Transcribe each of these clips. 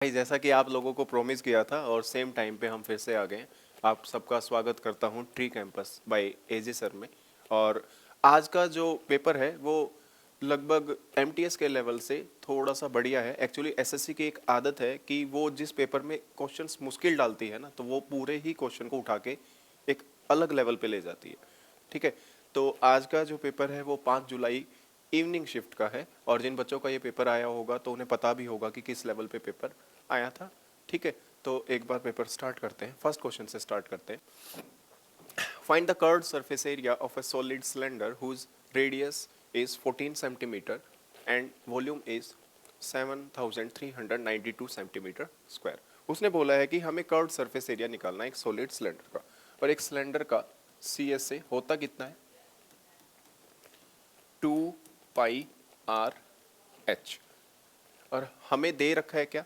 भाई जैसा कि आप लोगों को प्रॉमिस किया था और सेम टाइम पे हम फिर से आ गए। आप सबका स्वागत करता हूँ tree campus by AJ sir में। और आज का जो पेपर है वो लगभग एमटीएस के लेवल से थोड़ा सा बढ़िया है। एक्चुअली एसएससी की एक आदत है कि वो जिस पेपर में क्वेश्चंस मुश्किल डालती है ना, तो वो पूरे ही क्वेश्चन को उठा के एक अलग लेवल पे ले जाती है। ठीक है, तो आज का जो पेपर है वो 5 जुलाई इवनिंग शिफ्ट का है। और जिन बच्चों का ये पेपर आया होगा तो उन्हें पता भी होगा कि किस लेवल पे पेपर आया था। ठीक है, तो एक बार पेपर स्टार्ट करते हैं। फर्स्ट क्वेश्चन से स्टार्ट करते हैं। Find the curved surface area of a solid cylinder whose radius is 14 centimetre and volume is 7392 centimetre square. उसने बोला है कि हमें कर्व्ड सरफेस एरिया निकालना है एक सॉलिड सिलेंडर का, और एक सिलेंडर का सी एस से होता कितना है? 2 पाई आर एच। और हमें दे रखा है क्या?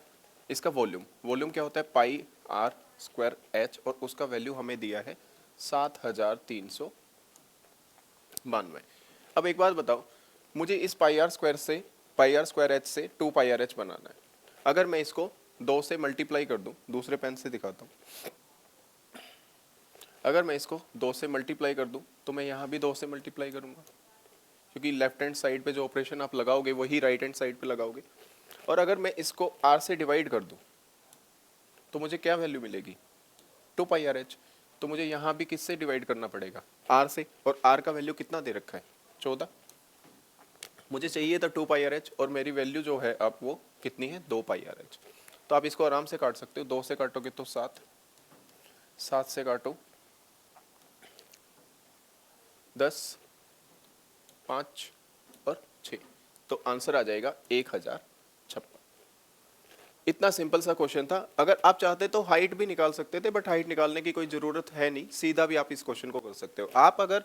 इसका वॉल्यूम। वॉल्यूम क्या होता है? पाई आर स्क्वायर एच, और उसका वैल्यू हमें दिया है 7392। अब एक बात बताओ, मुझे इस पाई आर स्क्वायर से, पाई आर स्क्वायर एच से 2 पाई आर एच बनाना है। अगर मैं इसको 2 से मल्टीप्लाई कर दूं, दूसरे पेन से दिखाता हूँ, अगर मैं इसको 2 से मल्टीप्लाई कर दूं तो मैं यहाँ भी 2 से मल्टीप्लाई करूँगा, क्योंकि लेफ्ट हैंड साइड पे जो ऑपरेशन आप लगाओगे वही राइट हैंड साइड पे लगाओगे। और अगर मैं इसको आर से डिवाइड कर दूं तो मुझे क्या वैल्यू मिलेगी? 2 पाई आर एच। तो मुझे यहाँ भी किससे डिवाइड करना पड़ेगा? आर से। और आर का वैल्यू कितना दे रखा है? 14। मुझे चाहिए था 2 पाई आर एच, और मेरी वैल्यू जो है अब वो कितनी है? 2 पाई आर एच। तो आप इसको आराम से काट सकते हो। 2 से काटोगे तो 7, 7 से काटो 10, 5 और 6, तो आंसर आ जाएगा 1056। इतना सिंपल सा क्वेश्चन था। अगर आप चाहते तो हाइट भी निकाल सकते थे, बट हाइट निकालने की कोई ज़रूरत है नहीं, सीधा भी आप इस क्वेश्चन को कर सकते हो। आप अगर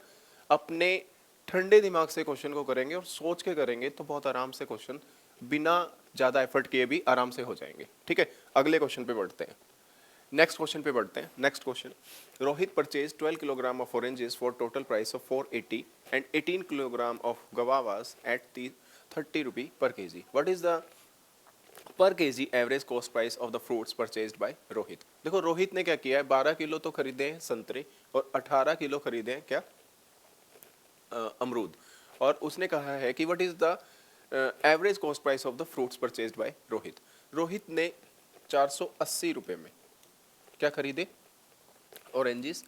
अपने ठंडे दिमाग से क्वेश्चन को करेंगे और सोच के करेंगे तो बहुत आराम से क्वेश्चन बिना ज़्यादा एफर्ट किए भी आराम से हो जाएंगे। ठीक है, अगले क्वेश्चन पे बढ़ते हैं। नेक्स्ट क्वेश्चन पे बढ़ते हैं। Next question, Rohit purchase 12 kilogram of oranges for total price of 480 and 18 kilogram of guavas at 30 rupee per kg. What is the per kg average cost price of the fruits purchased by Rohit? देखो रोहित ने क्या किया है, 12 kilo तो खरीदे हैं संतरे और 18 किलो खरीदे हैं क्या? अमरूद। और उसने कहा है कि what is the average cost price of the fruits purchased by Rohit. Rohit ने 480 रुपये में क्या खरीदे? ऑरेंजेस।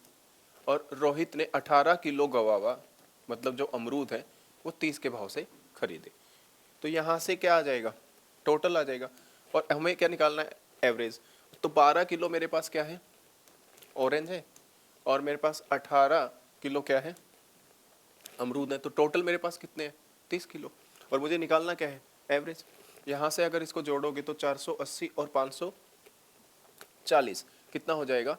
और रोहित ने 18 किलो गवावा, मतलब जो अमरूद है, वो 30 के भाव से खरीदे। तो यहाँ से क्या आ जाएगा? टोटल आ जाएगा। और हमें क्या निकालना है? एवरेज। तो 12 किलो मेरे पास क्या है? ऑरेंज है। और मेरे पास 18 किलो क्या है? अमरूद है। तो टोटल मेरे पास कितने हैं? 30 किलो। और मुझे निकालना क्या है? एवरेज। यहाँ से अगर इसको जोड़ोगे तो 480 और 540 कितना हो जाएगा?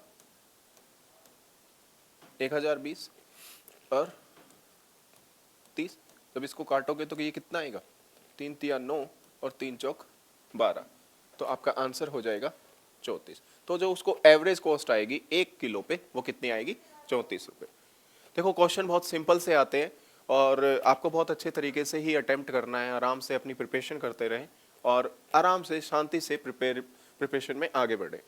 1020 और 30। जब इसको काटोगे तो ये कितना आएगा? 3 तिया 9 और 3 चौक 12। तो आपका आंसर हो जाएगा 34। तो जो उसको एवरेज कॉस्ट आएगी 1 किलो पे, वो कितनी आएगी? 34 रुपये। देखो क्वेश्चन बहुत सिंपल से आते हैं, और आपको बहुत अच्छे तरीके से ही अटेम्प्ट करना है। आराम से अपनी प्रिपरेशन करते रहें और आराम से शांति से प्रिपरेशन में आगे बढ़ें।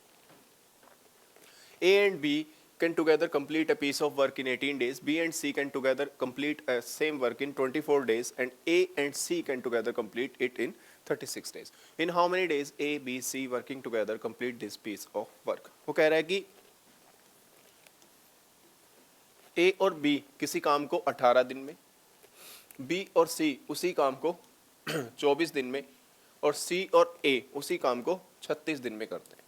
A and B can together complete a piece of work in 18 days. B and C can together complete a same work in 24 days, and A and C can together complete it in 36 days. In how many days A, B, C working together complete this piece of work? वो कह रहा है कि A और B किसी काम को 18 दिन में, B और C उसी काम को 24 दिन में, और C और A उसी काम को 36 दिन में करते हैं।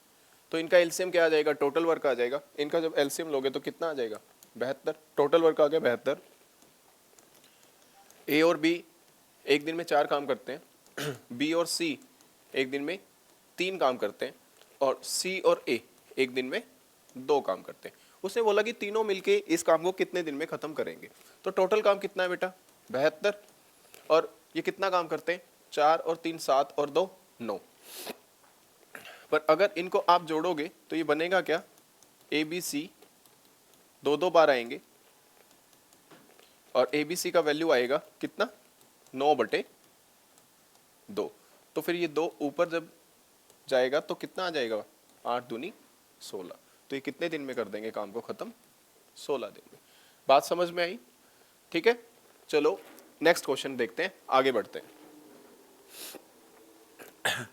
तो इनका एलसीएम क्या आ जाएगा? टोटल वर्क आ जाएगा। इनका जब एलसीएम लोगे तो कितना आ जाएगा? 72। टोटल वर्क आ गया 72। ए और बी एक दिन में 4 काम करते हैं, बी और सी एक दिन में 3 काम करते हैं, और सी और ए एक दिन में 2 काम करते हैं। उसने बोला कि तीनों मिलके इस काम को कितने दिन में खत्म करेंगे। तो टोटल काम कितना है बेटा? 72। और ये कितना काम करते हैं? 4 और 3 7 और 2 9। पर अगर इनको आप जोड़ोगे तो ये बनेगा क्या? ए बी सी 2 2 बार आएंगे, और ए बी सी का वैल्यू आएगा कितना? 9/2। तो फिर ये 2 ऊपर जब जाएगा तो कितना आ जाएगा, 8 दूनी 16। तो ये कितने दिन में कर देंगे काम को खत्म, 16 दिन में। बात समझ में आई, ठीक है। चलो नेक्स्ट क्वेश्चन देखते हैं, आगे बढ़ते हैं।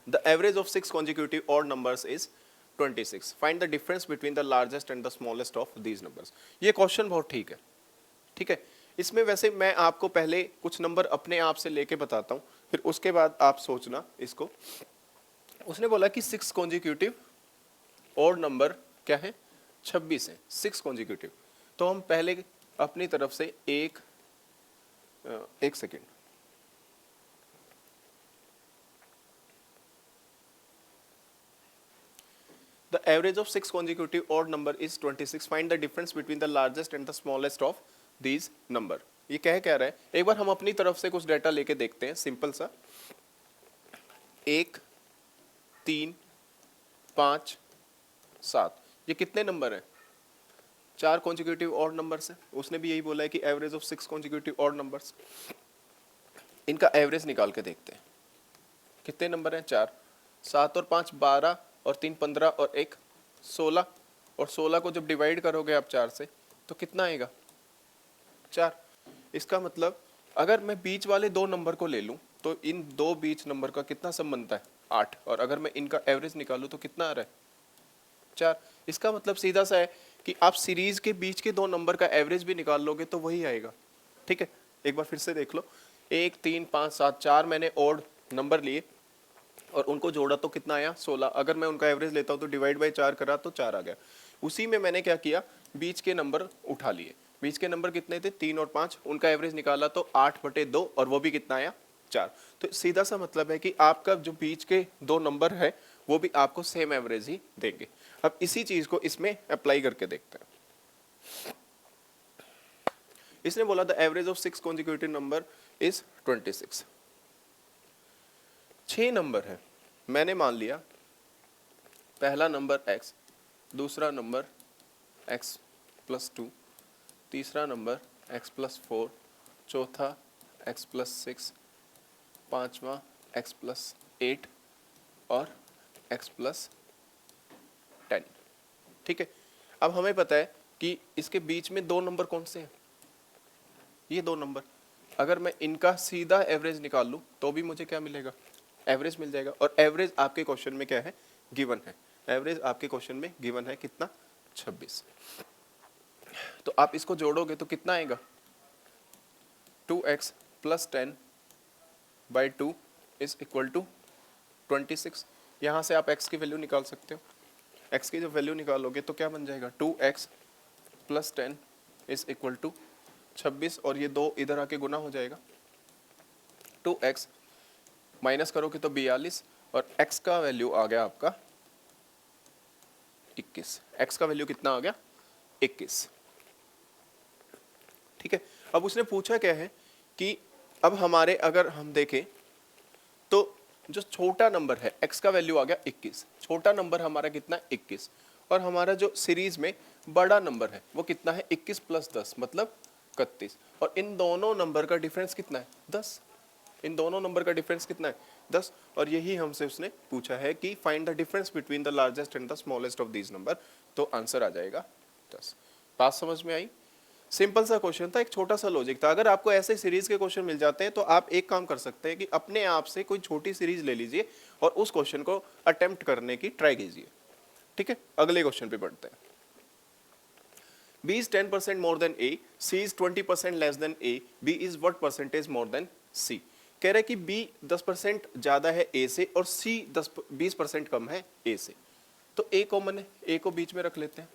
The average of 6 consecutive odd numbers is 26. Find the difference between the largest and the smallest of these numbers. ये क्वेश्चन बहुत ठीक है, ठीक है। इसमें वैसे मैं आपको पहले कुछ नंबर अपने आप से लेके बताता हूँ, फिर उसके बाद आप सोचना इसको। उसने बोला कि 6 कॉन्जिक्यूटिव ऑड नंबर क्या है, 26 है, 6 कॉन्जिक्यूटिव। तो हम पहले अपनी तरफ से एक second, The average of 6 consecutive odd number is 26. Find the difference between the largest and the smallest of these number. ये क्या रहा है, एक बार हम अपनी तरफ से कुछ डाटा लेके देखते हैं, सिंपल सा। 1, 3, 5, 7, ये कितने नंबर हैं, 4 कॉन्जिक्यूटिव ऑड नंबर्स हैं। उसने भी यही बोला है कि average of 6 consecutive odd numbers. इनका एवरेज निकाल के देखते हैं, कितने नंबर हैं, 4, 7 और 5 12 और 3 15 और 1 16, और 16 को जब डिवाइड करोगे आप 4 से तो कितना आएगा, 4। इसका मतलब अगर मैं बीच वाले दो नंबर को ले लूं तो इन दो बीच नंबर का कितना सम बनता है, 8, और अगर मैं इनका एवरेज निकालूं तो कितना आ रहा है, 4। इसका मतलब सीधा सा है कि आप सीरीज के बीच के दो नंबर का एवरेज भी निकाल लोगे तो वही आएगा, ठीक है। एक बार फिर से देख लो, 1 3 5 7 4 मैंने ऑड नंबर लिए और उनको जोड़ा तो कितना आया, 16। अगर मैं उनका एवरेज लेता हूँ तो डिवाइड बाई 4 करा तो 4 आ गया। उसी में मैंने क्या किया, बीच के नंबर उठा लिए। बीच के नंबर कितने थे, 3 और 5, उनका एवरेज निकाला तो 8/2, और वो भी कितना आया, 4। तो सीधा सा मतलब है कि आपका जो बीच के दो नंबर है वो भी आपको सेम एवरेज ही देंगे। अब इसी चीज को इसमें अप्लाई करके देखते हैं। इसने बोला the average of 6 consecutive number is 26। 6 number है, मैंने मान लिया पहला नंबर x, दूसरा नंबर x + 2, तीसरा नंबर x + 4, चौथा x + 6, पांचवा x + 8 और x + 10, ठीक है। अब हमें पता है कि इसके बीच में दो नंबर कौन से हैं, ये दो नंबर। अगर मैं इनका सीधा एवरेज निकाल लूं तो भी मुझे क्या मिलेगा, एवरेज मिल जाएगा। और एवरेज आपके क्वेश्चन में क्या है, गिवन है। एवरेज आपके क्वेश्चन में गिवन है कितना, 26। तो आप इसको जोड़ोगे तो कितना आएगा, 2x + 10/2 इज इक्वल टू 26। यहाँ से आप x की वैल्यू निकाल सकते हो। x की जब वैल्यू निकालोगे तो क्या बन जाएगा, 2x + 10 इज इक्वल टू 26, और ये दो इधर आके गुना हो जाएगा। 2x माइनस करोगे तो 42, और x का वैल्यू आ गया आपका 21। x का वैल्यू कितना आ गया, 21, ठीक है। अब उसने पूछा क्या है कि अब हमारे अगर हम देखें तो जो छोटा नंबर है x का वैल्यू आ गया 21, छोटा नंबर हमारा कितना 21, और हमारा जो सीरीज में बड़ा नंबर है वो कितना है, 21 + 10 मतलब 31, और इन दोनों नंबर का डिफरेंस कितना है, 10। इन दोनों नंबर का डिफरेंस कितना है, 10, और यही हमसे उसने पूछा है कि find the difference between the largest and the smallest of these number, तो आंसर आ जाएगा 10। बात समझ में आई, सिंपल सा क्वेश्चन था, एक छोटा सा लॉजिक था। अगर आपको ऐसे सीरीज के क्वेश्चन मिल जाते हैं तो आप एक काम कर सकते हैं कि अपने आप से कोई छोटी सीरीज ले लीजिए और उस क्वेश्चन को अटेम्प्ट करने की ट्राई कीजिए, ठीक है। अगले क्वेश्चन पे बढ़ते हैं। B is 10% more than A, C is 20% less than A, B is what percentage more than C? कह रहा है कि B 10% ज्यादा है A से और C 20% कम है A से। तो A कॉमन है, A को बीच में रख लेते हैं,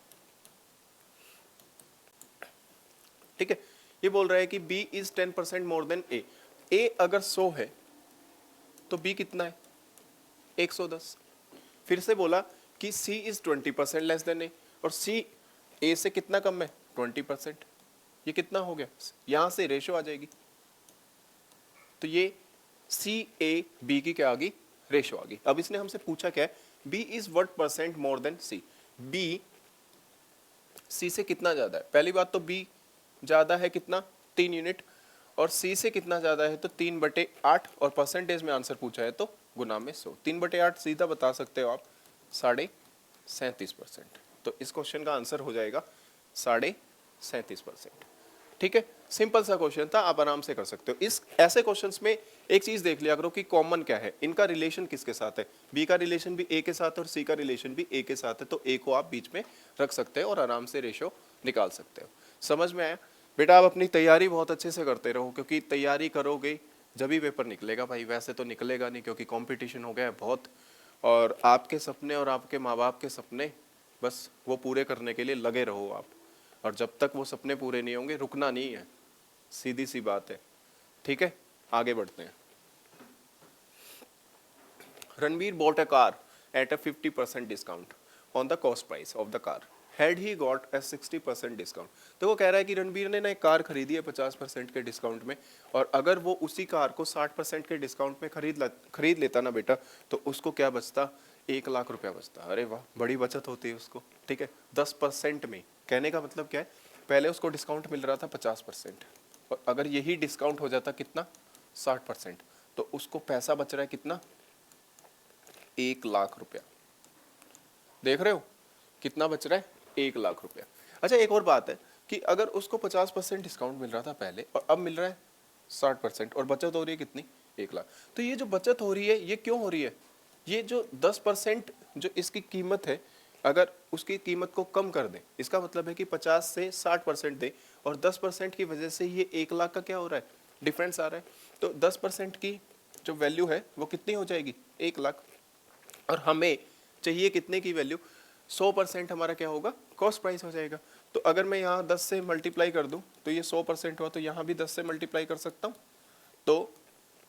ठीक है। ये बोल रहा है कि B is 10% more than A। A अगर 100 है तो B कितना है, 110। फिर से बोला कि C is 20% less than A, और C A से कितना कम है, 20%। ये कितना हो गया, यहां से रेशो आ जाएगी, तो ये C A B की क्या आ गई, रेशो आ गई। अब इसने हमसे पूछा क्या है, B is what percent more than C? B C से कितना ज्यादा है। पहली बात तो B ज्यादा है कितना, 3 यूनिट, और C से कितना ज्यादा है तो 3/8, और परसेंटेज में आंसर पूछा है तो गुना में 100, 3/8 सीधा बता सकते हो आप 37.5%। तो इस क्वेश्चन का आंसर हो जाएगा 37.5%। ठीक है, सिंपल सा क्वेश्चन था, आप आराम से कर सकते हो। इस ऐसे क्वेश्चंस में एक चीज देख लिया करो कि कॉमन क्या है, इनका रिलेशन किसके साथ है। बी का रिलेशन भी ए के साथ है और सी का रिलेशन भी ए के साथ है, तो ए को आप बीच में रख सकते हो और आराम से रेशो निकाल सकते हो। समझ में आया बेटा? आप अपनी तैयारी बहुत अच्छे से करते रहो, क्योंकि तैयारी करोगे जब ही पेपर निकलेगा भाई, वैसे तो निकलेगा नहीं क्योंकि कंपटीशन हो गया है बहुत। और आपके सपने और आपके माँ बाप के सपने बस वो पूरे करने के लिए लगे रहो आप, और जब तक वो सपने पूरे नहीं होंगे रुकना नहीं है, सीधी सी बात है। ठीक है, आगे बढ़ते हैं। Ranbir bought a car at a 50% discount on the cost price of the car. Had he got a 60% discount? तो वो कह रहा है कि रणबीर ने ना एक कार खरीदी है 50% के डिस्काउंट में, और अगर वो उसी कार को 60% के डिस्काउंट में खरीद लेता ना बेटा, तो उसको क्या बचता? 1 लाख रुपया बचता। अरे वाह, बड़ी बचत होती है उसको। ठीक है, 10% में, कहने का मतलब क्या है, पहले उसको डिस्काउंट मिल रहा था 50%, और अगर यही डिस्काउंट हो जाता कितना, 60%, तो उसको पैसा बच रहा है कितना, 1 लाख रुपया। देख रहे हो कितना बच रहा है, 1 लाख रुपया। अच्छा, एक और बात है कि अगर उसको 50% डिस्काउंट मिल रहा था पहले और अब मिल रहा है 60%, और बचत हो रही है कितनी, 1 लाख। तो ये जो बचत हो रही है ये क्यों हो रही है? ये जो 10% जो इसकी कीमत है, अगर उसकी कीमत को कम कर दें, इसका मतलब है कि 50 से 60% दें, और 10% की वजह से ये 1 लाख का क्या हो रहा है, डिफरेंस आ रहा है। तो 10% की जो वैल्यू है वो कितनी हो जाएगी, 1 लाख। और हमें चाहिए कितने की वैल्यू, 100% हमारा क्या होगा, कॉस्ट प्राइस हो जाएगा। तो अगर मैं यहाँ 10 से मल्टीप्लाई कर दूँ तो ये 100% हुआ, तो यहाँ भी 10 से मल्टीप्लाई कर सकता हूँ। तो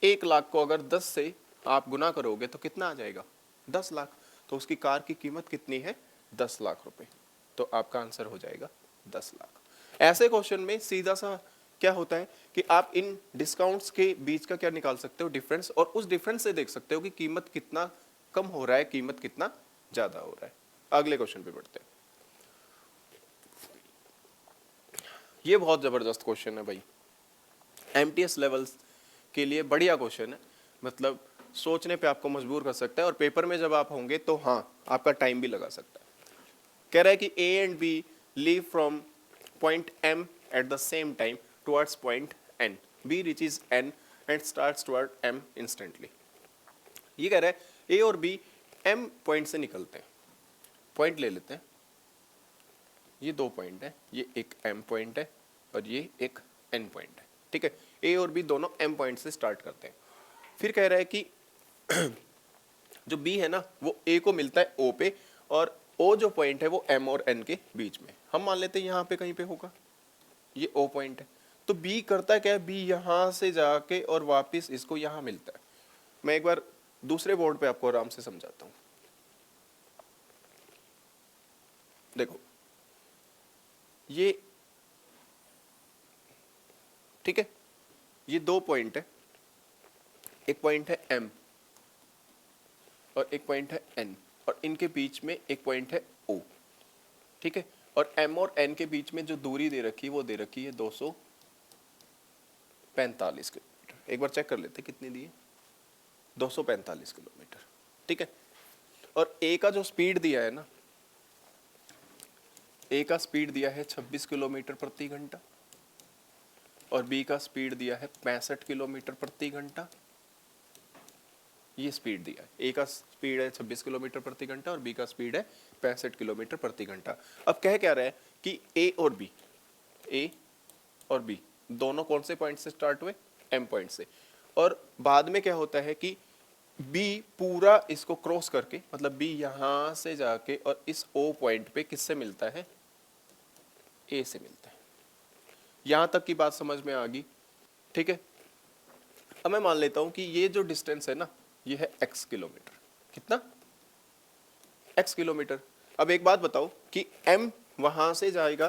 1 लाख को अगर 10 से आप गुना करोगे तो कितना आ जाएगा, 10 लाख। तो उसकी कार की कीमत कितनी है, 10 लाख रुपए। तो आपका आंसर हो जाएगा 10 लाख। ऐसे क्वेश्चन में सीधा सा क्या होता है कि आप इन डिस्काउंट्स के बीच का क्या निकाल सकते हो, डिफरेंस, और उस डिफरेंस से देख सकते हो कि कीमत कितना कम हो रहा है, कीमत कितना ज्यादा हो रहा है। अगले क्वेश्चन पे बढ़ते हैं। ये बहुत जबरदस्त क्वेश्चन है भाई, एमटीएस लेवल्स के लिए बढ़िया क्वेश्चन है, मतलब सोचने पे आपको मजबूर कर सकता है, और पेपर में जब आप होंगे तो हाँ आपका टाइम भी लगा सकता है। कह रहा है कि A and B leave from point M at the same time towards point N, B reaches N and starts toward M instantly. ये कह रहा है ए और बी एम पॉइंट से निकलते हैं, पॉइंट ले लेते हैं, ये 2 पॉइंट है, ये एक एम पॉइंट है और ये एक एन पॉइंट है। ठीक है, ए और बी दोनों एम पॉइंट से स्टार्ट करते हैं। फिर कह रहा है कि जो बी है ना वो ए को मिलता है ओ पे, और ओ जो पॉइंट है वो एम और एन के बीच में, हम मान लेते हैं यहाँ पे कहीं पे होगा, ये ओ पॉइंट है। तो बी करता है क्या है, बी यहाँ से जाके और वापस इसको यहाँ मिलता है। मैं एक बार दूसरे बोर्ड पे आपको आराम से समझाता हूँ। देखो ये, ठीक है, ये 2 पॉइंट है, एक पॉइंट है एम और एक पॉइंट है एन, और इनके बीच में एक पॉइंट है ओ। ठीक है, और एम और एन के बीच में जो दूरी दे रखी है वो दे रखी है 245 किलोमीटर। एक बार चेक कर लेते कितनी दी है, 245 किलोमीटर। ठीक है, और ए का जो स्पीड दिया है ना, ए का स्पीड दिया है 26 किलोमीटर प्रति घंटा, और बी का स्पीड दिया है 65 किलोमीटर प्रति घंटा। ये स्पीड दिया है, ए का स्पीड है 26 किलोमीटर प्रति घंटा और बी का स्पीड है 65 किलोमीटर प्रति घंटा। अब कह क्या रहा है कि ए और बी दोनों कौन से पॉइंट से स्टार्ट हुए, एम पॉइंट से, और बाद में क्या होता है कि बी पूरा इसको क्रॉस करके, मतलब बी यहां से जाके और इस ओ पॉइंट पे किससे मिलता है, ए से मिलता है। यहां तक की बात समझ में आ गई? ठीक है, अब मैं मान लेता हूं कि ये जो डिस्टेंस है ना ये है x किलोमीटर। कितना, x किलोमीटर। अब एक बात बताओ कि m वहां से जाएगा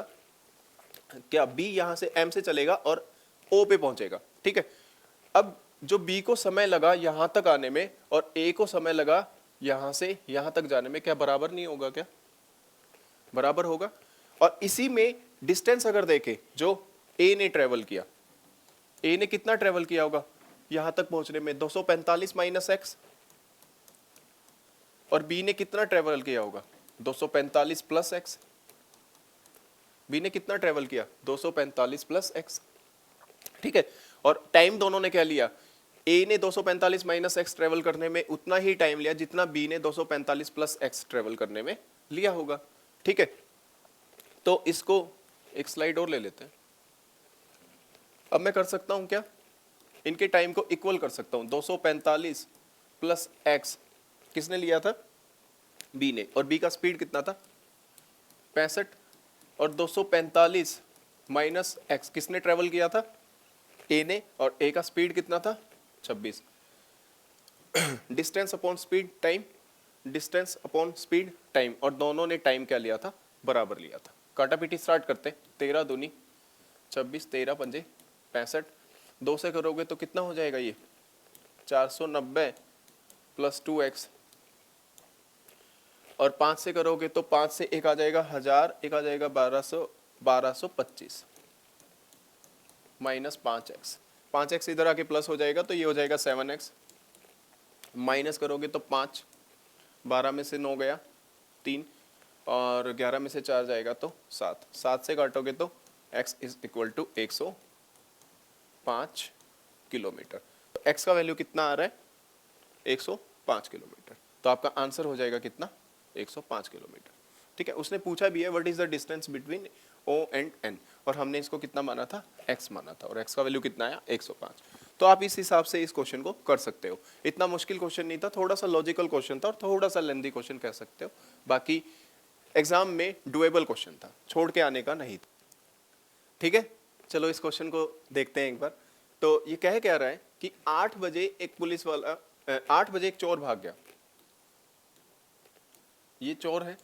क्या, b यहां से m से चलेगा और o पे पहुंचेगा। ठीक है, अब जो b को समय लगा यहां तक आने में और a को समय लगा यहां से यहां तक जाने में, क्या बराबर नहीं होगा, क्या बराबर होगा? और इसी में डिस्टेंस अगर देखें जो a ने ट्रेवल किया, a ने कितना ट्रेवल किया होगा यहां तक पहुंचने में, 245 माइनस एक्स, और बी ने कितना ट्रेवल किया होगा 245 प्लस एक्स। बी ने कितना ट्रेवल किया 245 प्लस एक्स, ठीक है। और टाइम दोनों ने क्या लिया, ए ने 245 माइनस एक्स ट्रेवल करने में उतना ही टाइम लिया जितना बी ने 245 प्लस एक्स ट्रेवल करने में लिया होगा, ठीक है। तो इसको एक स्लाइड और ले लेते हैं। अब मैं कर सकता हूं क्या, इनके टाइम को इक्वल कर सकता हूं। 245 प्लस एक्स किसने लिया था, बी ने, और बी का स्पीड कितना था 65, और 245 माइनस एक्स किसने ट्रेवल किया था, ए ने, और ए का स्पीड कितना था 26। Distance upon speed time, distance upon speed time, और दोनों ने टाइम क्या लिया था, बराबर लिया था। काटापीटी स्टार्ट करते, 13 दूनी 26, 13 पंजे 65, 2 से करोगे तो कितना हो जाएगा ये 490 प्लस 2x, और 5 से करोगे तो 5 से एक आ जाएगा 1000, एक आ जाएगा 1225 माइनस 5x, 5x इधर आके प्लस हो जाएगा तो ये हो जाएगा 7x, माइनस करोगे तो 5, 12 में से 9 गया 3, और 11 में से 4 जाएगा तो 7, 7 से काटोगे तो x is equal to 105 kilometre. तो x का वैल्यू कितना आ रहा है 105 किलोमीटर। तो आपका आंसर हो जाएगा कितना 105 किलोमीटर, ठीक है। उसने पूछा भी है what is the distance between O and N, और हमने इसको कितना माना था x माना था, और x का वैल्यू कितना आया 105। तो आप इस हिसाब से इस क्वेश्चन को कर सकते हो। इतना मुश्किल क्वेश्चन नहीं था, थोड़ा सा लॉजिकल क्वेश्चन था और थोड़ा सा लेंथी क्वेश्चन कह सकते हो। बाकी एग्जाम में डुएबल क्वेश्चन था, छोड़ के आने का नहीं था, ठीक है। चलो इस क्वेश्चन को देखते हैं एक बार। तो ये कह रहा है कि 8 बजे एक पुलिस वाला 8 बजे एक चोर भाग गया, ये चोर है,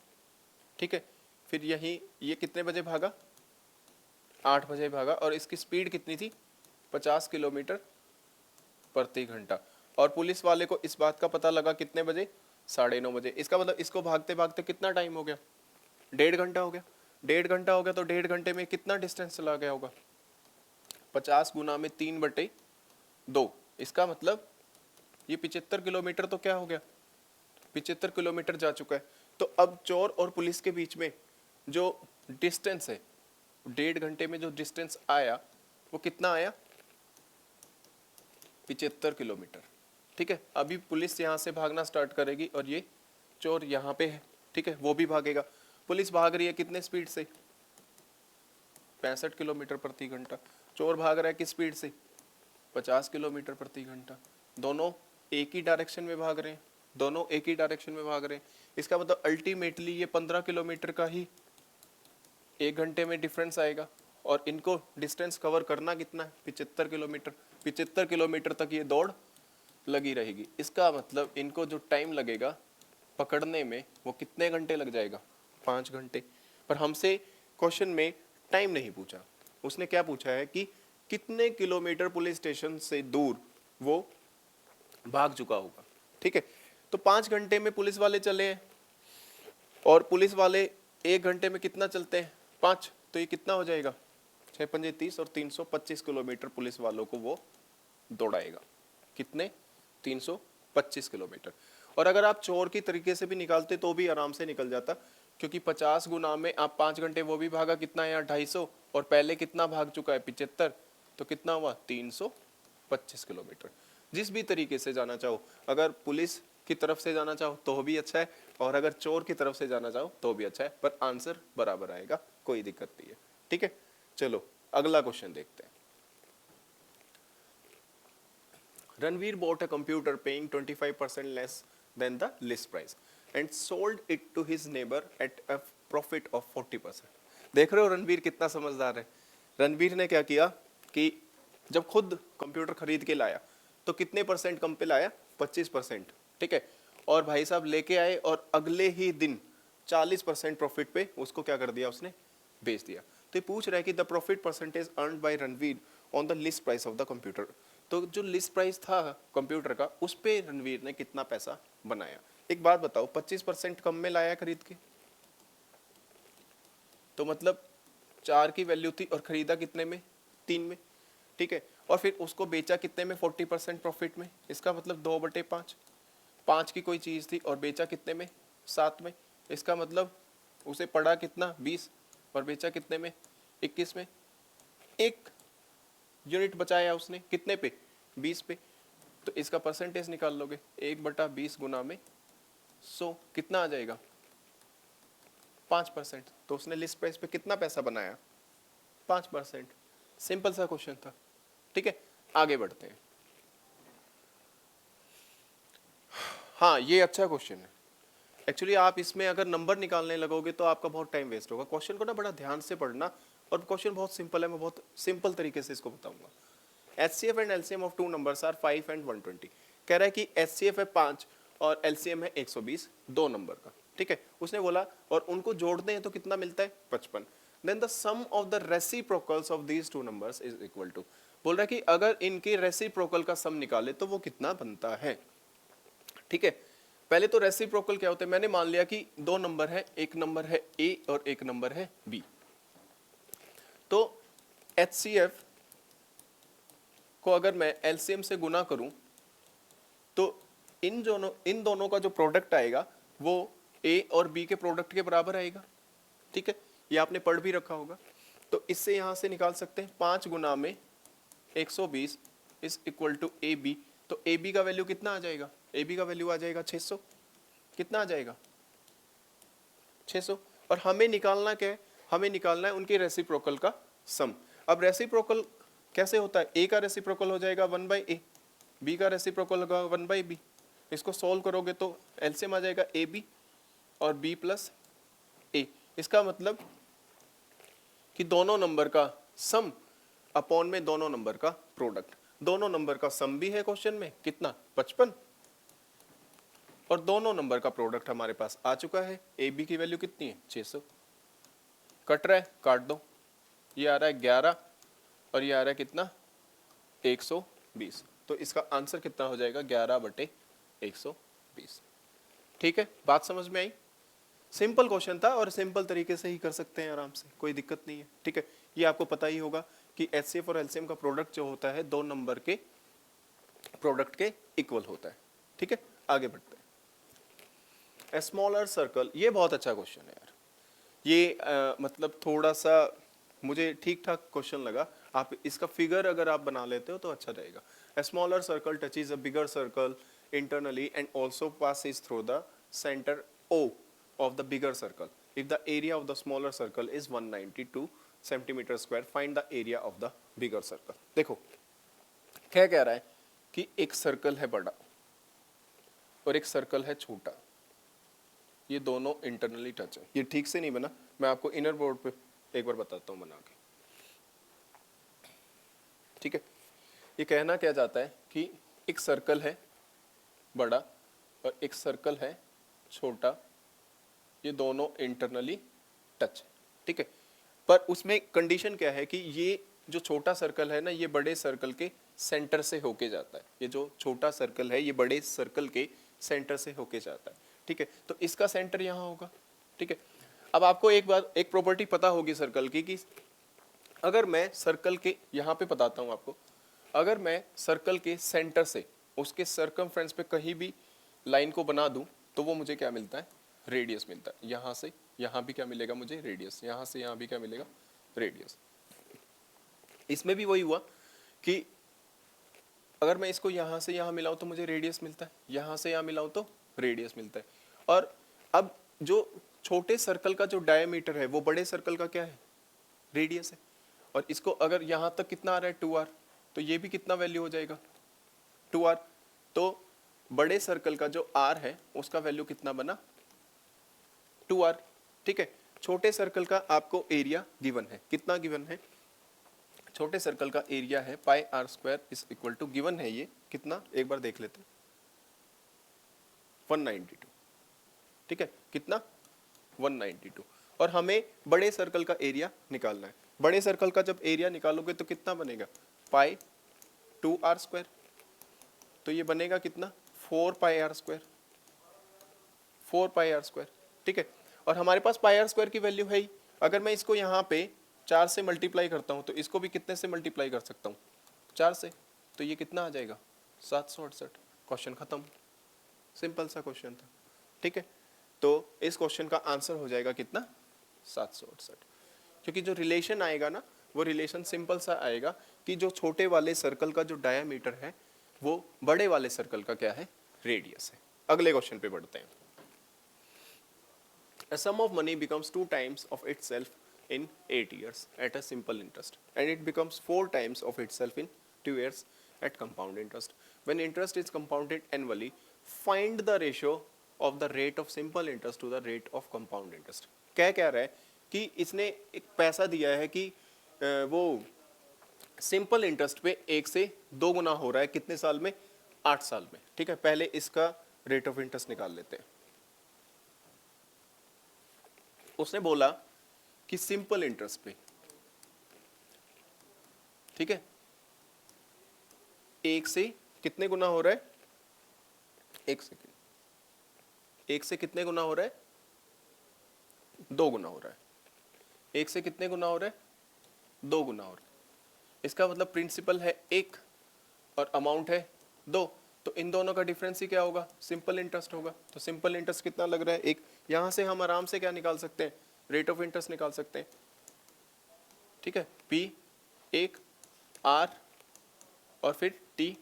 ठीक है। फिर यही ये कितने बजे भागा 8 बजे भागा, और इसकी स्पीड कितनी थी 50 किलोमीटर प्रति घंटा, और पुलिस वाले को इस बात का पता लगा कितने बजे 9:30 बजे। इसका मतलब इसको भागते भागते कितना टाइम हो गया 1.5 घंटा हो गया। 1.5 घंटा हो गया तो 1.5 घंटे में कितना डिस्टेंस चला गया होगा 50 गुना में 3/2, इसका मतलब ये 75 किलोमीटर तो क्या हो गया 75 किलोमीटर जा चुका है। तो अब चोर और पुलिस के बीच में जो डिस्टेंस है 1.5 घंटे में जो डिस्टेंस आया वो कितना आया 75 किलोमीटर, ठीक है। अभी पुलिस यहाँ से भागना स्टार्ट करेगी और ये चोर यहाँ पे है, ठीक है, वो भी भागेगा। पुलिस भाग रही है कितने स्पीड से 65 किलोमीटर प्रति घंटा, चोर भाग रहा है किस स्पीड से 50 किलोमीटर प्रति घंटा। दोनों एक ही डायरेक्शन में भाग रहे हैं, दोनों एक ही डायरेक्शन में भाग रहे हैं। इसका मतलब अल्टीमेटली ये 15 किलोमीटर का ही 1 घंटे में डिफरेंस आएगा, और इनको डिस्टेंस कवर करना कितना है 75 किलोमीटर। 75 किलोमीटर तक ये दौड़ लगी रहेगी। इसका मतलब इनको जो टाइम लगेगा पकड़ने में वो कितने घंटे लग जाएगा 5 घंटे। पर हमसे क्वेश्चन में टाइम नहीं पूछा, उसने क्या पूछा है कि कितने किलोमीटर पुलिस स्टेशन से दूर वो भाग चुका होगा, ठीक है। तो 5 घंटे में पुलिस वाले चले हैं, और पुलिस वाले 1 घंटे में कितना चलते हैं 5, तो ये कितना हो जाएगा 6 पंजे 30, और 325 किलोमीटर पुलिस वालों को वो दौड़ाएगा। कितने 325 किलोमीटर। और अगर आप चोर की तरीके से भी निकालते तो भी आराम से निकल जाता, क्योंकि 50 गुना में आप 5 घंटे, वो भी भागा कितना है 250, और पहले कितना भाग चुका है 75, तो कितना हुआ 325 किलोमीटर। जिस भी तरीके से जाना चाहो, अगर पुलिस की तरफ से जाना चाहो तो भी अच्छा है, और अगर चोर की तरफ से जाना चाहो तो भी अच्छा है, पर आंसर बराबर आएगा, कोई दिक्कत नहीं है, ठीक है। चलो अगला क्वेश्चन देखते हैं। Ranveer bought a computer paying 25% less than the list price and sold it to his neighbor at a profit of 40%. देख रहे हो रणवीर कितना समझदार है। रणवीर ने क्या किया कि जब खुद कंप्यूटर खरीद के लाया तो कितने परसेंट कम पे लाया 25%, ठीक है। और भाई साहब लेके आए और अगले ही दिन 40% प्रॉफिट पे उसको क्या कर दिया, उसने बेच दिया। तो ये पूछ रहा है कि the profit percentage earned by Ranveer on the list price of the computer. तो जो लिस्ट प्राइस था कंप्यूटर का उस पे रणवीर ने कितना पैसा बनाया। एक बात बताओ 25% कम में लाया खरीद के, तो मतलब 4 की वैल्यू थी और खरीदा कितने में 3 में, ठीक है। और फिर उसको बेचा कितने में 40% प्रॉफिट में, इसका मतलब 2/5। 5 की कोई चीज थी और बेचा कितने में, 7 में, इसका मतलब उसे पड़ा कितना, 20, और बेचा कितने में, 21 में। एक यूनिट बचाया उसने कितने पे, 20 पे। तो इसका परसेंटेज निकाल लोगे, 1/20 गुना में 100 कितना आ जाएगा, 5%। तो उसने लिस्ट प्राइस पे कितना पैसा बनाया, 5%। सिंपल सा क्वेश्चन था। ठीक है, आगे बढ़ते हैं। हाँ, ये अच्छा क्वेश्चन है। एक्चुअली आप इसमें अगर नंबर निकालने लगोगे तो आपका बहुत टाइम वेस्ट होगा। क्वेश्चन को ना बड़ा ध्यान से पढ़ना, और क्वेश्चन बहुत सिंपल है, मैं बहुत सिंपल तरीके से इसको बताऊंगा। HCF and LCM of two numbers are 5 and 120। कह रहा है कि HCF है 5 और LCM है 120, दो नंबर का। ठीक है, उसने बोला और उनको जोड़ते हैं तो कितना मिलता है, 55। Then the sum of the reciprocals of these two numbers is equal to. बोल रहा है कि अगर इनके रेसिप्रोकल का सम निकाले तो वो कितना बनता है। ठीक है, पहले तो रेसिप्रोकल क्या होता है, मैंने मान लिया कि दो नंबर है, एक नंबर है A और एक नंबर है B। तो HCF को अगर मैं LCM से गुना करूं तो इन दोनों का जो प्रोडक्ट आएगा वो A और B के प्रोडक्ट के बराबर आएगा। ठीक है, ये आपने पढ़ भी रखा होगा। तो इससे यहां से निकाल सकते हैं 5 गुना में 120 इज इक्वल टू AB। तो AB का वैल्यू कितना आ जाएगा, AB का वैल्यू आ जाएगा 600। कितना आ जाएगा, 600। और हमें निकालना क्या है, हमें निकालना है उनके रेसिप्रोकल का सम। अब रेसिप्रोकल कैसे होता है, A का रेसिप्रोकल हो जाएगा 1/A, B का रेसिप्रोकल होगा 1/B। इसको सॉल्व करोगे तो एलसीएम आ जाएगा AB और B प्लस A। इसका मतलब कि दोनों नंबर का सम अपॉन में दोनों नंबर का प्रोडक्ट। दोनों नंबर का सम भी है क्वेश्चन में कितना, 55, और दोनों नंबर का प्रोडक्ट हमारे पास आ चुका है। AB की वैल्यू कितनी है, 600। कट रहा है, काट दो, ये आ रहा है 11 और ये आ रहा है कितना, 120। तो इसका आंसर कितना हो जाएगा, 11/120। ठीक है, बात समझ में आई। सिंपल क्वेश्चन था और सिंपल तरीके से ही कर सकते हैं आराम से, कोई दिक्कत नहीं है। ठीक है, ये आपको पता ही होगा कि HCF और LCM का प्रोडक्ट जो होता है दो नंबर के प्रोडक्ट के इक्वल होता है। ठीक है, आगे बढ़ते हैं। ए स्मॉलर सर्कल, ये बहुत अच्छा क्वेश्चन है यार। ये मतलब थोड़ा सा मुझे ठीक ठाक क्वेश्चन लगा। आप इसका फिगर अगर आप बना लेते हो तो अच्छा रहेगा। A smaller circle touches a bigger circle internally and also passes through the center O of the bigger circle. If the area of the smaller circle is 192 centimeter square, find the area of the bigger circle. देखो क्या कह रहा है कि एक circle है बड़ा और एक सर्कल है छोटा, ये दोनों इंटरनली टच है। ये ठीक से नहीं बना, मैं आपको इनर बोर्ड पे एक बार बताता हूँ बना के। ठीक है, ये कहना क्या जाता है कि एक सर्कल है बड़ा और एक सर्कल है छोटा, ये दोनों इंटरनली टच है। ठीक है, पर उसमें कंडीशन क्या है कि ये जो छोटा सर्कल है ना, ये बड़े सर्कल के सेंटर से होके जाता है। ये जो छोटा सर्कल है ये बड़े सर्कल के सेंटर से होके जाता है। ठीक है, तो इसका सेंटर यहाँ होगा। ठीक है, अब आपको एक बात, एक प्रॉपर्टी पता होगी सर्कल की कि अगर मैं सर्कल के यहाँ पे बताता हूँ आपको, अगर मैं सर्कल के सेंटर से उसके सर्कमफ्रेंस पे कहीं भी लाइन को बना दूं तो वो मुझे क्या मिलता है, रेडियस मिलता है। यहाँ से यहाँ भी क्या मिलेगा मुझे, रेडियस। यहाँ से यहाँ भी क्या मिलेगा, रेडियस। इसमें भी वही हुआ कि अगर मैं इसको यहाँ से यहाँ मिलाऊं तो मुझे रेडियस मिलता है, यहाँ से यहाँ मिलाऊं तो रेडियस मिलता है। और अब जो छोटे सर्कल का जो डायमीटर है वो बड़े सर्कल का क्या है, रेडियस है। और इसको अगर यहाँ तक कितना आ रहा है, 2r, तो ये भी कितना वैल्यू हो जाएगा, 2r। तो बड़े सर्कल का जो r है उसका वैल्यू कितना बना, 2r। ठीक है, छोटे सर्कल का आपको एरिया गिवन है, कितना गिवन है, छोटे सर्कल का एरिया है πr² is equal to, given है ये कितना, एक बार देख लेते हैं, 192। ठीक है, कितना, 192। और हमें बड़े सर्कल का एरिया निकालना है। बड़े सर्कल का जब एरिया निकालोगे तो कितना बनेगा, π2r²। तो ये बनेगा कितना, 4πr², 4πr²। ठीक है, और हमारे पास πr² की वैल्यू है ही। अगर मैं इसको यहाँ पे 4 से मल्टीप्लाई करता हूँ तो इसको भी कितने से मल्टीप्लाई कर सकता हूँ, 4 से। तो ये कितना आ जाएगा, 768। क्वेश्चन खत्म, सिंपल सा क्वेश्चन था, ठीक है। तो इस क्वेश्चन का आंसर हो जाएगा कितना, 768, क्योंकि जो रिलेशन आएगा ना वो रिलेशन सिंपल सा आएगा कि जो छोटे वाले सर्कल का जो डायामीटर है वो बड़े वाले सर्कल का क्या है, रेडियस है। अगले क्वेश्चन पे बढ़ते हैं। A sum of money becomes 2 times of itself in 8 years at a simple interest, and it becomes 4 times of itself in 2 years at compound interest. When interest is compounded annually, find the ratio of the rate of simple interest to the rate of compound interest. क्या रहा है कि इसने एक पैसा दिया है कि वो सिंपल इंटरेस्ट पे 1 से 2 गुना हो रहा है कितने साल में, 8 साल में, ठीक है। पहले इसका रेट ऑफ इंटरेस्ट निकाल लेते हैं। उसने बोला कि सिंपल इंटरेस्ट पे, ठीक है, 1 से कितने गुना हो रहा है, 1 सेकेंड, 1 से कितने गुना हो रहा है, 2 गुना हो रहा है। 1 से कितने गुना हो रहा है, 2 गुना हो रहा है। इसका मतलब प्रिंसिपल है 1 और अमाउंट है 2, तो इन दोनों का डिफरेंस ही क्या होगा, सिंपल इंटरेस्ट होगा। तो सिंपल इंटरेस्ट कितना लग रहा है, 1। यहां से हम आराम से क्या निकाल सकते हैं, रेट ऑफ इंटरेस्ट निकाल सकते हैं, ठीक है। P 1, R और फिर T,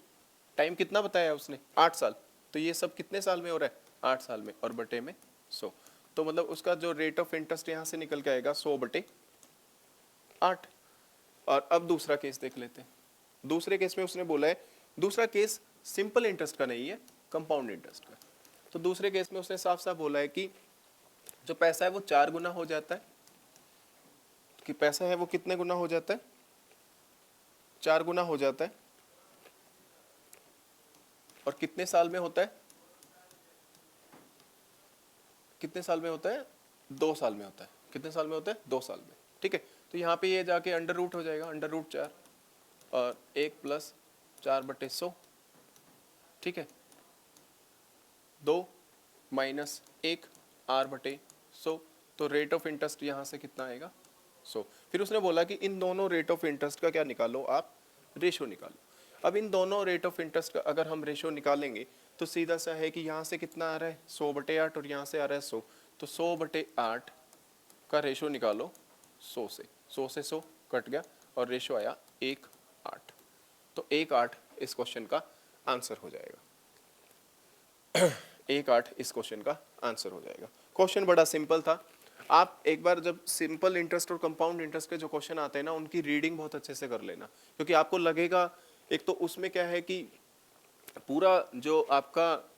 टाइम कितना बताया उसने, 8 साल, तो ये सब कितने साल में हो रहा है, 8 साल में, और बटे में 100, तो मतलब उसका जो रेट ऑफ इंटरेस्ट यहां से निकल के आएगा 100/8। और अब दूसरा केस देख लेते हैं। दूसरे केस में उसने बोला है, दूसरा केस सिंपल इंटरेस्ट का नहीं है, कंपाउंड इंटरेस्ट का। तो दूसरे केस में उसने साफ साफ बोला है कि जो पैसा है वो 4 गुना हो जाता है, कि पैसा है वो कितने गुना हो जाता है, 4 गुना हो जाता है, और कितने साल में होता है, कितने साल में होता है, 2 साल में होता है। कितने साल में होता है, 2 साल में, ठीक है। तो यहाँ पे ये जाके अंडर रूट हो जाएगा, अंडर रूट 4 और 1 + 4/100, ठीक है। 2 - 1 R/100, तो रेट ऑफ इंटरेस्ट यहाँ से कितना आएगा, 100। फिर उसने बोला कि इन दोनों रेट ऑफ इंटरेस्ट का क्या निकालो आप, रेशो निकालो। अब इन दोनों रेट ऑफ इंटरेस्ट का अगर हम रेशो निकालेंगे तो सीधा सा है कि यहाँ से कितना आ रहा है, 100/8 और यहाँ से आ रहा है 100, तो 100/8 का रेशो निकालो 100 से, 100 से 100 कट गया और रेशो आया 1:8, तो 1:8 इस क्वेश्चन का आंसर हो जाएगा। 1:8 इस क्वेश्चन का आंसर हो जाएगा। क्वेश्चन बड़ा सिंपल था। आप एक बार जब सिंपल इंटरेस्ट और कंपाउंड इंटरेस्ट के जो क्वेश्चन आते हैं ना, उनकी रीडिंग बहुत अच्छे से कर लेना, क्योंकि आपको लगेगा, एक तो उसमें क्या है कि पूरा जो आपका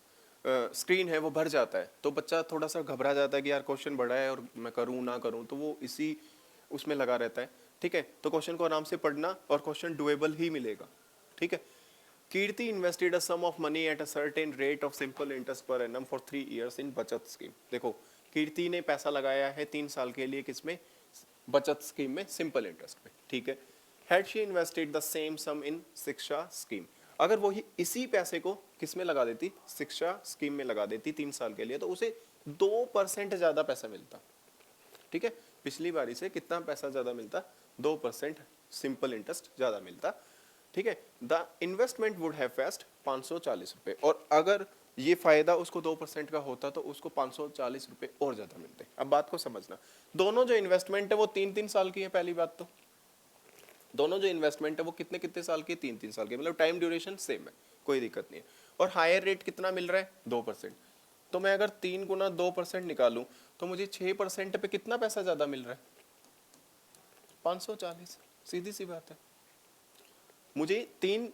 स्क्रीन है वो भर जाता है, तो बच्चा थोड़ा सा घबरा जाता है कि यार क्वेश्चन बड़ा है और मैं करूँ ना करूँ, तो वो इसी उसमें लगा रहता है, ठीक है। तो क्वेश्चन को आराम से पढ़ना और क्वेश्चन डुएबल ही मिलेगा, ठीक है। Kirti invested a sum of money at a certain rate of simple interest per annum for 3 years in Bachat scheme. देखो, कीर्ति ने पैसा लगाया है 3 साल के लिए, किसमें, बचत स्कीम में, सिंपल इंटरेस्ट में, ठीक है। Had she invested the same sum in Shiksha scheme, अगर वो इसी पैसे को किस में लगा देती, शिक्षा स्कीम में लगा देती 3 साल के लिए, तो उसे 2% ज्यादा पैसा मिलता, ठीक है। पिछली बारी से कितना पैसा ज्यादा मिलता, 2% सिंपल इंटरेस्ट ज्यादा मिलता, ठीक है। The investment would have fest 540 रुपए, और अगर ये फायदा उसको 2% का होता तो उसको 540 रुपए और ज्यादा मिलते। अब बात को समझना, दोनों जो इन्वेस्टमेंट है वो 3-3 साल की है। पहली बात तो दोनों जो इन्वेस्टमेंट है वो कितने कितने साल की, 3-3 साल की, मतलब टाइम ड्यूरेशन सेम है, कोई दिक्कत नहीं है। और हायर रेट कितना मिल रहा है, 2%। तो मैं अगर 3 गुना 2% निकालूं तो मुझे 6% पे कितना पैसा ज्यादा मिल रहा है, 540। सीधी सी बात है, मुझे 3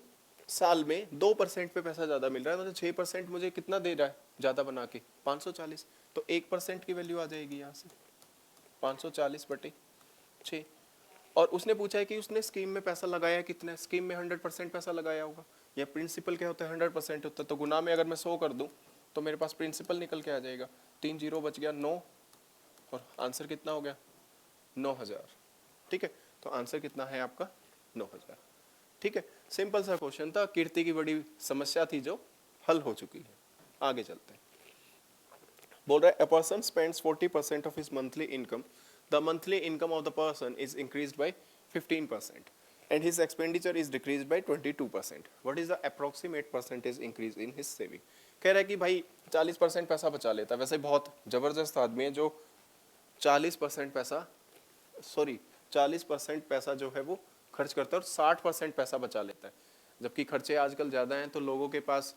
साल में 2% पे पैसा ज्यादा मिल रहा है, मतलब 6% मुझे कितना दे रहा है ज्यादा बना के, 540। तो 1% की वैल्यू आ जाएगी यहाँ से, 540/6। और उसने पूछा है कि उसने स्कीम में पैसा लगाया कितना, स्कीम में 100% पैसा लगाया होगा, या प्रिंसिपल क्या होता है, 100% होता है। तो गुना में अगर मैं 100 कर दूं तो मेरे पास प्रिंसिपल निकल के आ जाएगा, 3 जीरो बच गया 9, और आंसर कितना हो गया, 9000, ठीक है। तो आंसर कितना है आपका, 9000, ठीक है। सिंपल सा क्वेश्चन था, कीर्ति की बड़ी समस्या थी जो हल हो चुकी है। आगे चलते हैं। बोल रहा है, a person spends 40% of his monthly income, the monthly income of the person is increased by 15% and his expenditure is decreased by 22%. What is the approximate percentage increase in his saving? कह रहा है कि भाई 40% पैसा बचा लेता है, वैसे बहुत जबरदस्त आदमी है जो 40% पैसा 40% पैसा जो है वो खर्च करता है और 60% पैसा बचा लेता है, जबकि खर्चे आजकल ज़्यादा हैं तो लोगों के पास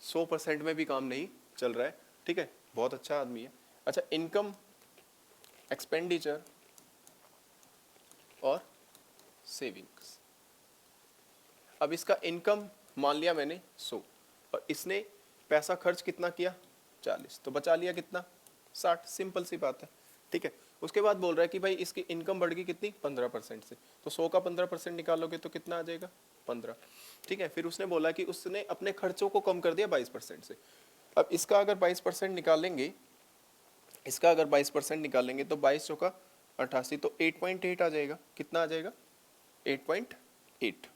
100% में भी काम नहीं चल रहा है। ठीक है, बहुत अच्छा आदमी है। अच्छा, इनकम, एक्सपेंडिचर और सेविंग्स। अब इसका इनकम मान लिया मैंने 100 और इसने पैसा खर्च कितना किया 40, तो बचा लिया कितना 60, सिंपल सी बात है। ठीक है, उसके बाद बोल रहा है कि भाई इसकी इनकम बढ़ गई कितनी 15% से, तो 100 का 15% निकालोगे तो कितना आ जाएगा 15। ठीक है, फिर उसने बोला कि उसने अपने खर्चों को कम कर दिया 22% से। अब इसका अगर 22% निकालेंगे, इसका अगर 22% निकालेंगे तो 22 चौका 88, तो 8.8 आ जाएगा। कितना आ जाएगा 8.8।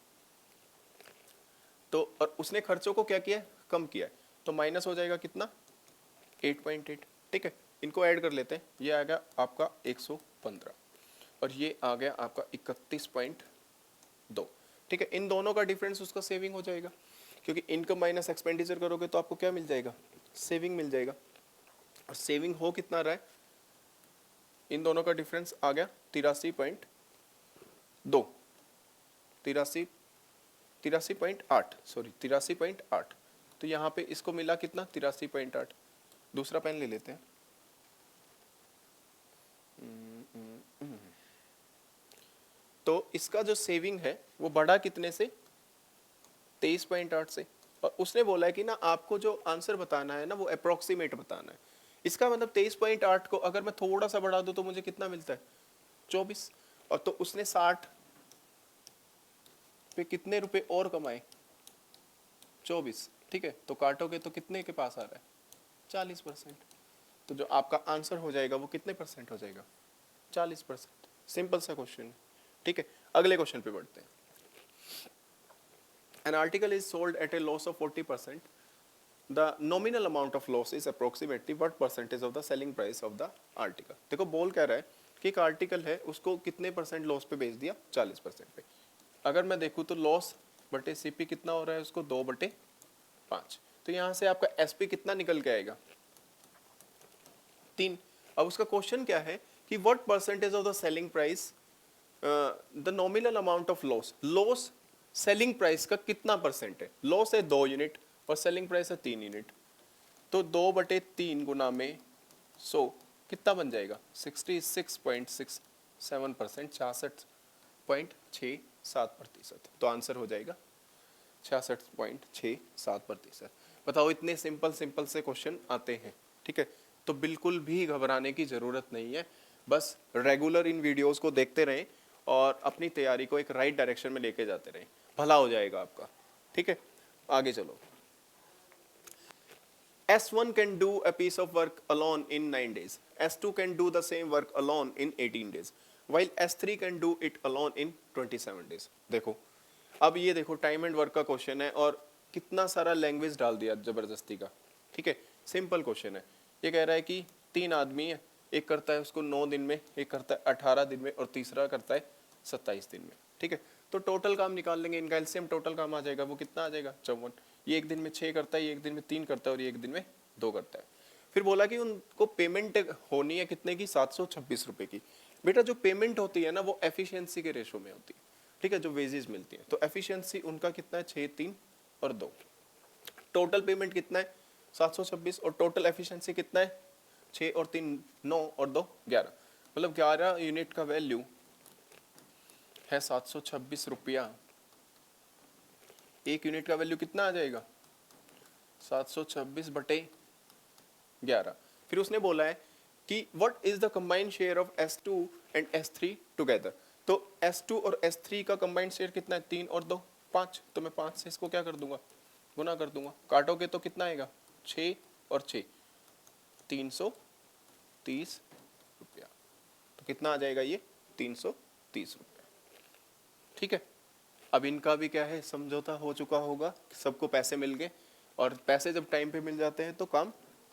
तो और उसने खर्चों को क्या किया है कम किया है, तो माइनस हो जाएगा कितना 8.8। ठीक है, इनको ऐड कर लेते हैं, ये आ गया आपका 115 और ये आ गया आपका 31.2। ठीक है, इन दोनों का डिफरेंस उसका सेविंग हो जाएगा, क्योंकि इनकम माइनस एक्सपेंडिचर करोगे तो आपको क्या मिल जाएगा सेविंग मिल जाएगा। और सेविंग हो कितना रहा है, इन दोनों का डिफरेंस आ गया 83.2 83.8 तो यहाँ पे इसको मिला कितना 83.8। दूसरा पेन ले लेते हैं। तो इसका जो सेविंग है वो बढ़ा कितने से 23.8 से, और उसने बोला है कि ना आपको जो आंसर बताना है ना वो अप्रोक्सीमेट बताना है। इसका मतलब 23.8 को अगर मैं थोड़ा सा बढ़ा दूं तो मुझे कितना मिलता है 24, और तो उसने 60 पे कितने रुपए और कमाए 24। ठीक है, तो काटोगे तो कितने के पास आ रहा है 40%। तो जो आपका आंसर हो जाएगा वो कितने परसेंट हो जाएगा 40%। सिंपल सा क्वेश्चन है। ठीक है, अगले क्वेश्चन पे बढ़ते हैं। An article is sold at a loss of 40%. The nominal amount of loss is approximately what percentage of the selling price of the article? देखो बोल कह रहा है कि एक आर्टिकल है उसको कितने परसेंट लॉस पे बेच दिया 40% पे। अगर मैं देखूँ तो लॉस बटे सीपी कितना हो रहा है उसको 2/5, तो यहाँ से आपका एसपी कितना निकल के आएगा 3। अब उसका क्वेश्चन क्या है कि what percentage of the selling price the nominal amount of loss, loss selling price का कितना परसेंट है। लॉस है 2 यूनिट और सेलिंग प्राइस है 3 यूनिट, तो 2/3 गुना में 100 कितना बन जाएगा 66.67%, 66.67%। तो आंसर हो जाएगा 66.67%। बताओ, इतने सिंपल सिंपल से क्वेश्चन आते हैं। ठीक है, तो बिल्कुल भी घबराने की ज़रूरत नहीं है, बस रेगुलर इन वीडियोस को देखते रहें और अपनी तैयारी को एक राइट डायरेक्शन में लेके जाते रहें, भला हो जाएगा आपका। ठीक है, आगे चलो। S1 can do a piece of work alone in 9 days. S2 can do the same work alone in 18 days. While S3 can do it alone in 27 days. देखो, अब ये देखो टाइम एंड वर्क का क्वेश्चन है और कितना सारा language डाल दिया जबरदस्ती का। ठीक है, सिंपल क्वेश्चन है। ये कह रहा है कि 3 आदमी है, एक करता है उसको 9 दिन में, एक करता है 18 दिन में और तीसरा करता है 27 दिन में। ठीक है, तो टोटल काम निकाल लेंगे, इनका एलसीएम टोटल काम आ जाएगा, वो कितना आ जाएगा 54। ये एक दिन में 6 करता है, ये एक दिन में 3 करता है और ये एक दिन में 2 करता है। फिर बोला कि उनको पेमेंट होनी है कितने की 726 रुपए की। बेटा जो पेमेंट होती है ना वो एफिशिएंसी के रेशो में होती है। ठीक है, जो वेजेस मिलती है, तो एफिशिएंसी उनका कितना है 6, 3 और 2। टोटल पेमेंट कितना है 726 और टोटल एफिशिएंसी कितना है 6 और 3 9 और 2 11, मतलब 11 यूनिट का वैल्यू है 726 रुपया। एक यूनिट का वैल्यू कितना आ जाएगा 726/11। फिर उसने बोला है कि what is the combined share of S2 and S3 together. तो S2 और S3 का कंबाइंड शेयर कितना है 3 और 2 5, तो मैं 5 से इसको क्या कर दूंगा गुना कर दूंगा, काटोगे तो कितना आएगा 6 और 6 330 रुपया। तो कितना आ जाएगा ये 330 रुपया। ठीक है, अब इनका भी क्या है समझौता हो चुका होगा, सबको पैसे मिल गए, और पैसे जब टाइम पे मिल जाते हैं तो काम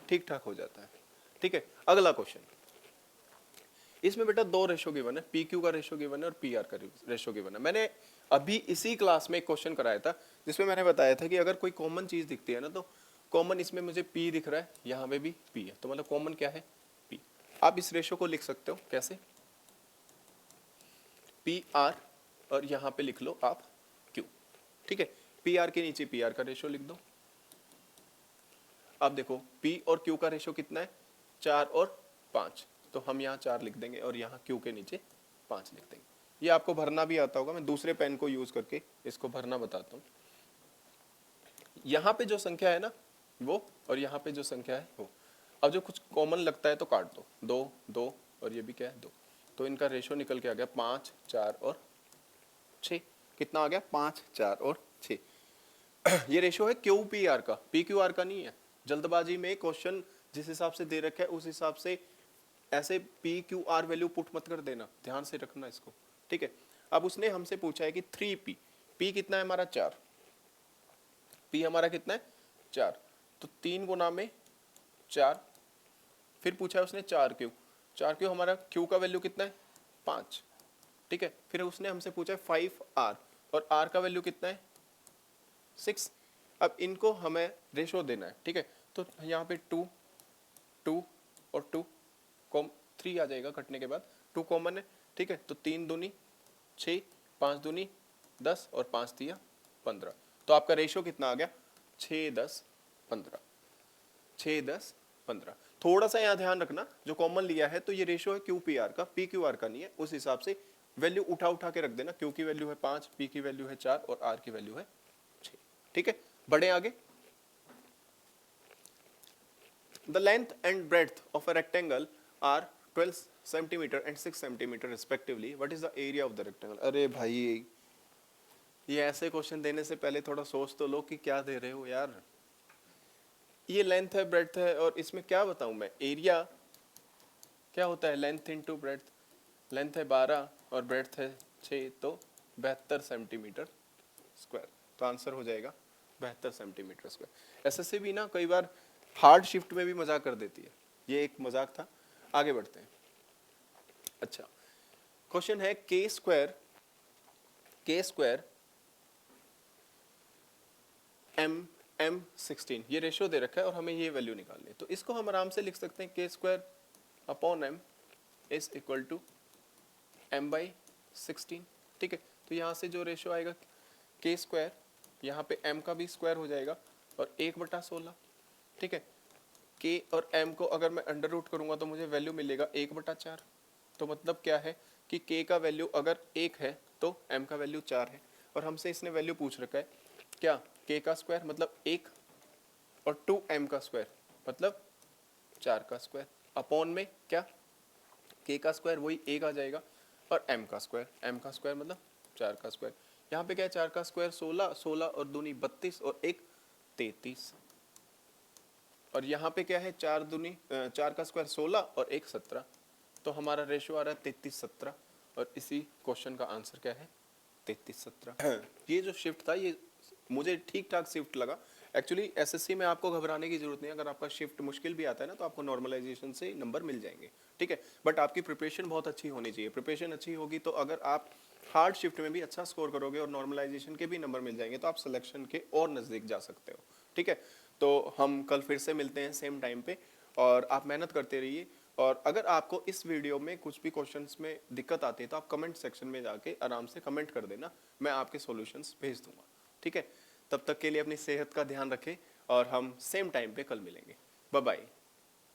ठीक ठाक हो जाता है। ठीक है, अगला क्वेश्चन। इसमें बेटा 2 रेशो गिवन है, PQ का रेशो गिवन है और PR का रेशो गिवन है। मैंने अभी इसी क्लास में एक क्वेश्चन कराया था जिसमें मैंने बताया था कि अगर कोई कॉमन चीज दिखती है ना तो कॉमन इसमें मुझे p दिख रहा है, यहाँ पे भी p है, तो मतलब कॉमन क्या है p। आप इस रेशो को लिख सकते हो कैसे, पी आर और यहाँ पे लिख लो आप q, ठीक है। पी आर के नीचे पी आर का रेशो लिख दो। अब देखो p और q का रेशो कितना है, 4 और 5, तो हम यहाँ 4 लिख देंगे और यहाँ q के नीचे 5 लिख देंगे। ये आपको भरना भी आता होगा, मैं दूसरे पेन को यूज करके इसको भरना बताता हूँ। यहाँ पे जो संख्या है ना वो, और यहाँ पे जो संख्या है वो। अब जो कुछ कॉमन लगता है तो काट दो, 2 2 और ये भी क्या है 2, तो इनका रेशो निकल के आ गया 5 4 और 6। कितना आ गया, 5 4 और 6। ये रेशो है क्यू पी आर का, पी क्यू आर का नहीं है। जल्दबाजी में क्वेश्चन जिस हिसाब से दे रखा है उस हिसाब से ऐसे P Q R value put मत कर देना, ध्यान से रखना इसको, ठीक है। अब उसने हमसे पूछा है कि 3p, p कितना है हमारा 4, p हमारा कितना है 4, तो 3 गुना में 4, फिर पूछा है उसने 4q, 4q हमारा q का वैल्यू कितना है 5, ठीक है। फिर उसने हमसे पूछा है 5r और r का वैल्यू कितना है 6। अब इनको हमें रेशो देना है, ठीक है। तो यहाँ पे 2 2 और 2 3 आ जाएगा कटने के बाद, 2 कॉमन है, ठीक है। तो 3 दूनी 6, 5 दूनी 10 और 5 दिया 15, तो आपका रेशो कितना आ गया 6 10 15, 6 10 15। थोड़ा सा यहाँ ध्यान रखना, जो कॉमन लिया है तो ये रेशो है क्यू पी आर का, पी क्यू आर का नहीं है। उस हिसाब से वैल्यू उठा उठा के रख देना, क्यू की वैल्यू है 5, पी की वैल्यू है 4 और आर की वैल्यू है 6, ठीक है। बढ़े आगे। The length and breadth of a rectangle are 12 centimeter and 6 centimeter respectively. What is the area of the rectangle? अरे भाई ये ऐसे क्वेश्चन देने से पहले थोड़ा सोच तो लो कि क्या दे रहे हो यार। ये लेंथ है ब्रेड्थ है और इसमें क्या बताऊं मैं, एरिया क्या होता है, लेंथ इंटू ब्रेड्थ। लेंथ है 12 और ब्रेड्थ है 6, तो 72 सेंटीमीटर स्क्वायर, तो आंसर हो जाएगा 72 सेंटीमीटर स्क्वायर। एसएससी भी ना कई बार हार्ड शिफ्ट में भी मजाक कर देती है, ये एक मजाक था। आगे बढ़ते हैं। अच्छा क्वेश्चन है के स्क्वायर m 16, ये रेशियो दे रखा है और हमें ये वैल्यू निकालनी है, तो इसको हम आराम से लिख सकते हैं के square upon m is equal to m by 16, ठीक है। तो यहाँ से जो रेशियो आएगा के स्क्वायर, यहाँ पे m का भी स्क्वायर हो जाएगा और 1/16, ठीक है। k और m को अगर मैं अंडर रूट करूंगा तो मुझे वैल्यू मिलेगा 1/4, तो मतलब क्या है कि k का वैल्यू अगर 1 है तो m का वैल्यू 4 है, और हमसे इसने वैल्यू पूछ रखा है क्या, k का स्क्वायर मतलब 1 और 2m का स्क्वायर मतलब 4 का स्क्वायर, अपॉन में क्या k का स्क्वायर वही 1 आ जाएगा और m का स्क्वायर मतलब 4 का स्क्वायर। यहाँ पे क्या है 4 का स्क्वायर 16, 16 और दूनी 32 और 1 33, और यहाँ पे क्या है 4 का स्क्वायर 16 और 1 17, तो हमारा रेशियो आ रहा है 33 17, और इसी क्वेश्चन का आंसर क्या है 33 17। ये जो शिफ्ट था ये मुझे ठीक ठाक शिफ्ट लगा। एक्चुअली एसएससी में आपको घबराने की जरूरत नहीं है, अगर आपका शिफ्ट मुश्किल भी आता है ना तो आपको नॉर्मलाइजेशन से नंबर मिल जाएंगे, ठीक है। बट आपकी प्रिपरेशन बहुत अच्छी होनी चाहिए, प्रिपरेशन अच्छी होगी तो अगर आप हार्ड शिफ्ट में भी अच्छा स्कोर करोगे और नॉर्मलाइजेशन के भी नंबर मिल जाएंगे तो आप सिलेक्शन के और नज़दीक जा सकते हो, ठीक है। तो हम कल फिर से मिलते हैं सेम टाइम पे, और आप मेहनत करते रहिए। और अगर आपको इस वीडियो में कुछ भी क्वेश्चंस में दिक्कत आती है तो आप कमेंट सेक्शन में जाके आराम से कमेंट कर देना, मैं आपके सॉल्यूशंस भेज दूंगा, ठीक है। तब तक के लिए अपनी सेहत का ध्यान रखें और हम सेम टाइम पे कल मिलेंगे। Bye bye.